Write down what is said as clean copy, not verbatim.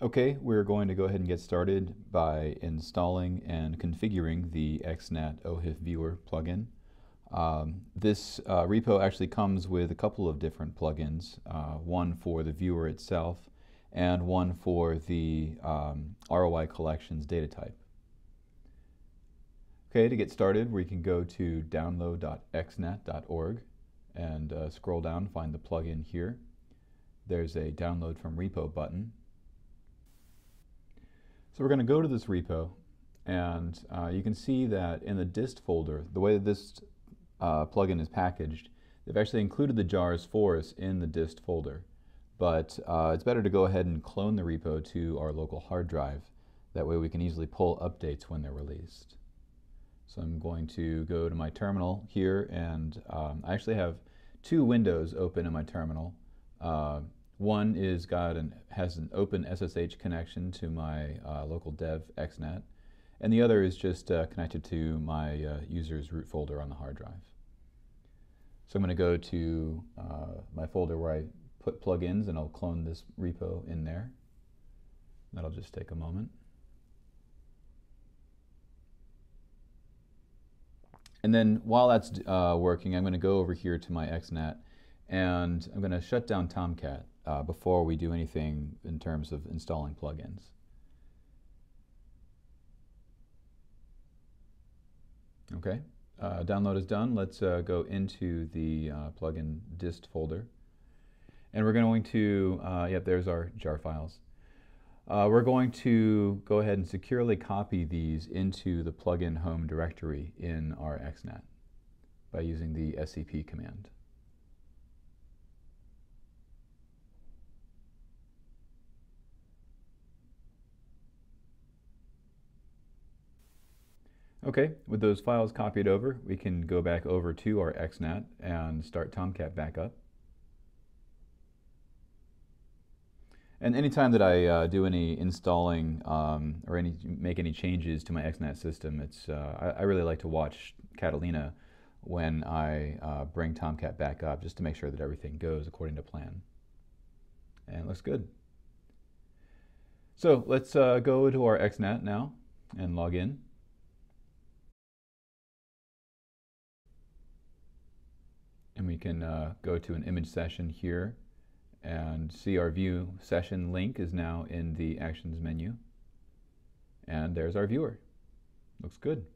Okay, we're going to go ahead and get started by installing and configuring the XNAT-OHIF viewer plugin. This repo actually comes with a couple of different plugins, one for the viewer itself and one for the ROI collections data type. Okay, to get started, we can go to download.xnat.org and scroll down, find the plugin here. There's a download from repo button. So we're going to go to this repo, and you can see that in the dist folder, the way that this plugin is packaged, they've actually included the jars for us in the dist folder. But it's better to go ahead and clone the repo to our local hard drive. That way we can easily pull updates when they're released. So I'm going to go to my terminal here, and I actually have two windows open in my terminal. One has an open SSH connection to my local dev XNAT, and the other is just connected to my user's root folder on the hard drive. So I'm going to go to my folder where I put plugins, and I'll clone this repo in there. That'll just take a moment. And then while that's working, I'm going to go over here to my XNAT, and I'm going to shut down Tomcat before we do anything in terms of installing plugins. Okay, download is done. Let's go into the plugin dist folder. And we're going to, yep, there's our jar files. We're going to go ahead and securely copy these into the plugin home directory in our XNAT by using the scp command. Okay, with those files copied over, we can go back over to our XNAT and start Tomcat back up. And anytime that I do any installing or make any changes to my XNAT system, I really like to watch Catalina when I bring Tomcat back up, just to make sure that everything goes according to plan. And it looks good. So let's go to our XNAT now and log in. And we can go to an image session here and see our view session link is now in the actions menu. And there's our viewer. Looks good.